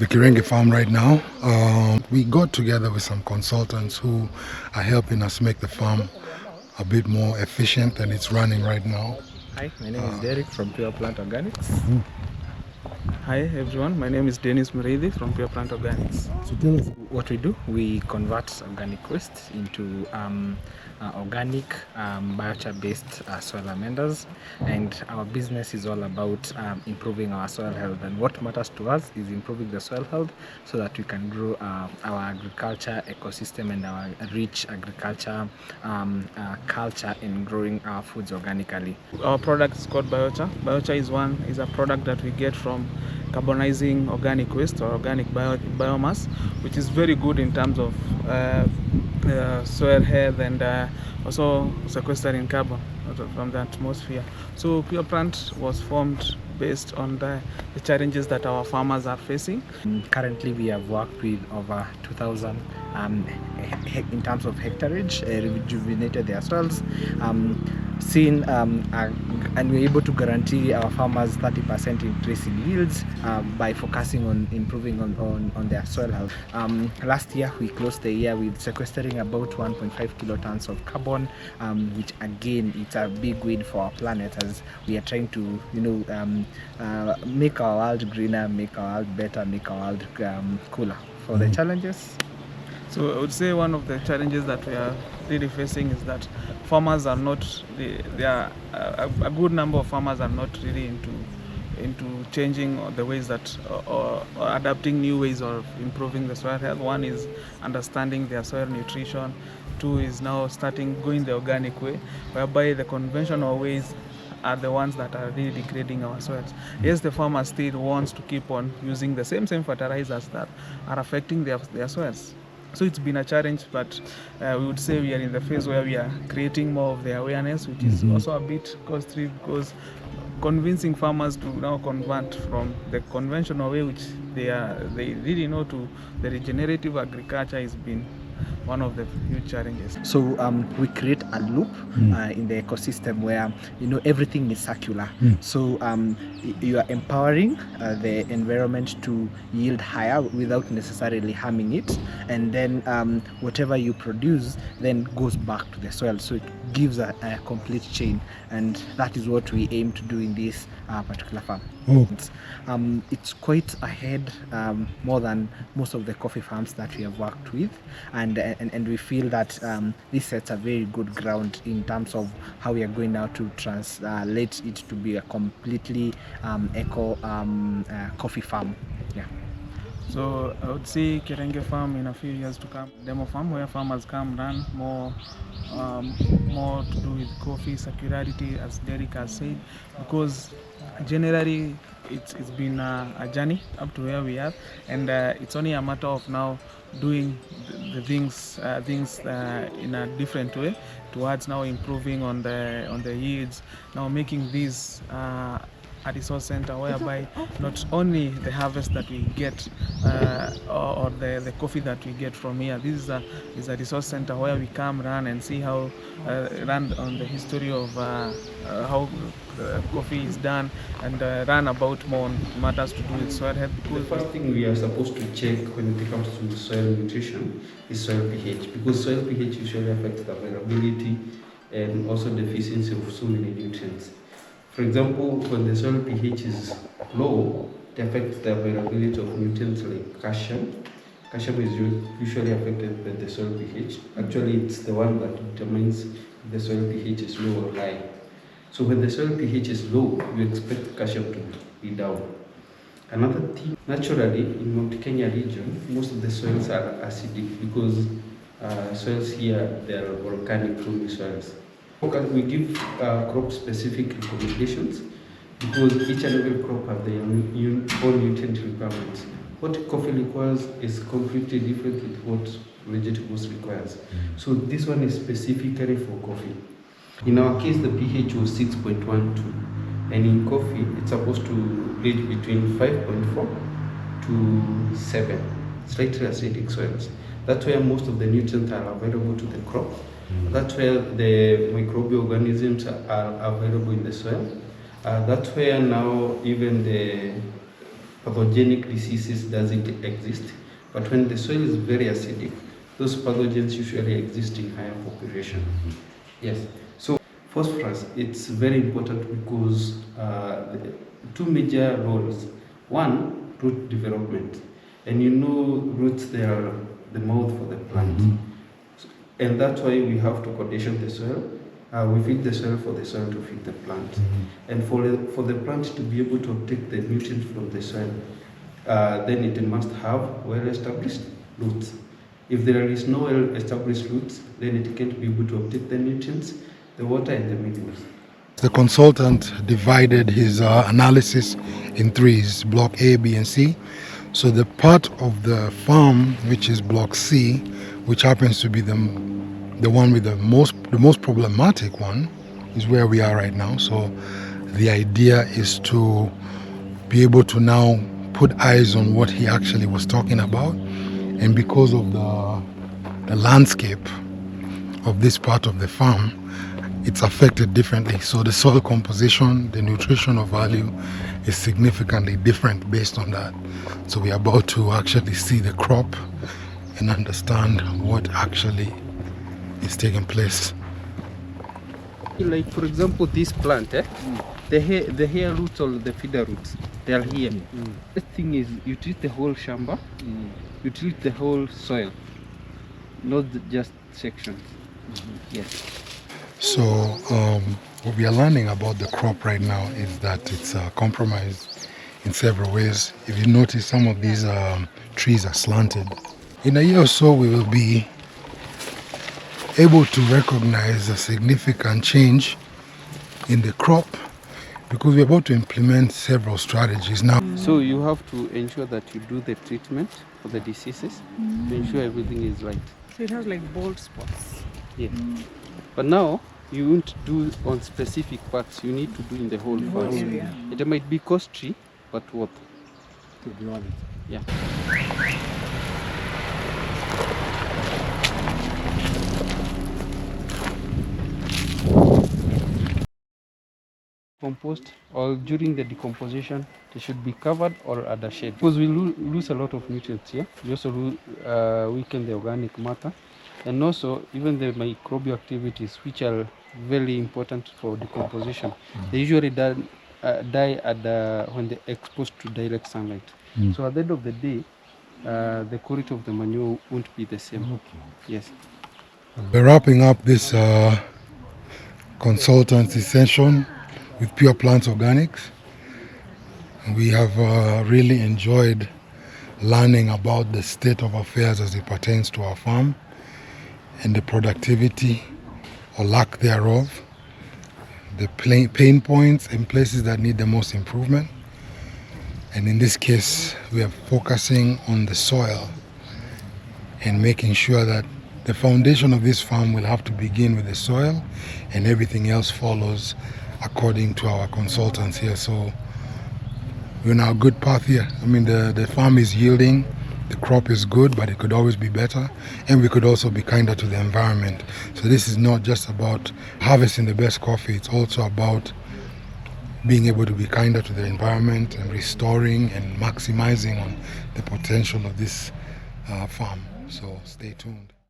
the Kirenge Farm right now. We got together with some consultants who are helping us make the farm a bit more efficient, and it's running right now. Hi, my name is Derek from Plant Organics. Hi everyone, my name is Dennis Muridi from Plant Organics. So tell us what we do. We convert organic waste into organic biochar-based soil amenders, and our business is all about improving our soil health. And what matters to us is improving the soil health so that we can grow our agriculture ecosystem and our rich agriculture culture in growing our foods organically. Our product is called biochar. Biochar is a product that we get from carbonizing organic waste or organic biomass, which is very good in terms of soil health and also sequestering carbon from the atmosphere. So Pure Plant was formed based on the challenges that our farmers are facing. Currently we have worked with over 2,000 in terms of hectareage, rejuvenated their soils, and we're able to guarantee our farmers 30% increase in yields by focusing on improving on their soil health. Last year we closed the year with sequestering about 1.5 kilotons of carbon, which again it's a big win for our planet, as we are trying to make our world greener, make our world better, make our world cooler. For the challenges, so I would say one of the challenges that we are really facing is that farmers are not, a good number of farmers are not really into changing the ways that or adapting new ways of improving the soil health. One is understanding their soil nutrition. Two is now going the organic way, whereby the conventional ways are the ones that are really degrading our soils. Yes, the farmer still wants to keep on using the same fertilizers that are affecting their soils. So it's been a challenge, but we would say we are in the phase where we are creating more of the awareness, which is also a bit costly, because convincing farmers to now convert from the conventional way, which they really know, to the regenerative agriculture has been one of the huge challenges. So we create a loop in the ecosystem where everything is circular. So you are empowering the environment to yield higher without necessarily harming it, and then whatever you produce then goes back to the soil. So it gives a complete chain, and that is what we aim to do in this particular farm. It's quite ahead, more than most of the coffee farms that we have worked with, and we feel that this sets a very good ground in terms of how we are going now to translate it to be a completely eco coffee farm. Yeah. So I would see Kirenge Farm in a few years to come, demo farm where farmers come run more to do with coffee circularity, as Derek has said, because generally it's been a journey up to where we are, and it's only a matter of now doing the things in a different way towards now improving on the yields, now making these a resource center whereby not only the harvest that we get or the coffee that we get from here, this is a resource center where we come run and see how run on the history of how coffee is done, and run about more on matters to do with soil health. The first thing we are supposed to check when it comes to soil nutrition is soil pH, because soil pH usually affects the availability and also the efficiency of so many nutrients. For example, when the soil pH is low, it affects the availability of nutrients like calcium. Calcium is usually affected by the soil pH. Actually, it's the one that determines if the soil pH is low or high. So when the soil pH is low, you expect calcium to be down. Another thing, naturally, in Mount Kenya region, most of the soils are acidic because soils here, they are volcanic loamy soils. We give crop-specific recommendations because each and every crop have their own nutrient requirements. What coffee requires is completely different with what vegetables requires. So this one is specifically for coffee. In our case, the pH was 6.12, and in coffee, it's supposed to range between 5.4 to 7, slightly acidic soils. That's where most of the nutrients are available to the crop. That's where the microbial organisms are available in the soil. That's where now even pathogenic diseases doesn't exist. But when the soil is very acidic, those pathogens usually exist in higher population. Yes. So phosphorus, it's very important because two major roles. One, root development. And you know roots, they are the mouth for the plant. And that's why we have to condition the soil. We feed the soil for the soil to feed the plant. And for the plant to be able to take the nutrients from the soil, then it must have well-established roots. If there is no well-established roots, then it can't be able to obtain the nutrients, the water and the minerals. The consultant divided his analysis in threes, block A, B, and C. So the part of the farm, which is block C, which happens to be the one with the most problematic one, is where we are right now. So the idea is to be able to now put eyes on what he actually was talking about. And because of the landscape of this part of the farm, it's affected differently. So the soil composition, the nutritional value is significantly different based on that. So we're about to actually see the crop and understand what actually is taking place. Like for example, this plant, the hair roots or the feeder roots, they are here. The thing is, you treat the whole shamba, you treat the whole soil, not just sections. Yes. So what we are learning about the crop right now is that it's compromised in several ways. If you notice, some of these trees are slanted. In a year or so, we will be able to recognize a significant change in the crop because we're about to implement several strategies now. So you have to ensure that you do the treatment for the diseases to ensure everything is right. So it has like bald spots. Yeah. But now you won't do on specific parts, you need to do in the whole farm. area. It might be costly, but worth. To be honest. Yeah. Compost, or during the decomposition, they should be covered or under shade because we lose a lot of nutrients here. We also weaken the organic matter, and also even the microbial activities, which are very important for decomposition. They usually die when they're exposed to direct sunlight. So at the end of the day, the quality of the manure won't be the same. Yes. We're wrapping up this consultancy session with Pure Plant Organics. We have really enjoyed learning about the state of affairs as it pertains to our farm and the productivity or lack thereof, the pain points and places that need the most improvement. And in this case, we are focusing on the soil and making sure that the foundation of this farm will have to begin with the soil and everything else follows according to our consultants here. So we're on a good path here. I mean, the farm is yielding, the crop is good, but it could always be better, and we could also be kinder to the environment. So this is not just about harvesting the best coffee, it's also about being able to be kinder to the environment and restoring and maximizing on the potential of this farm. So stay tuned.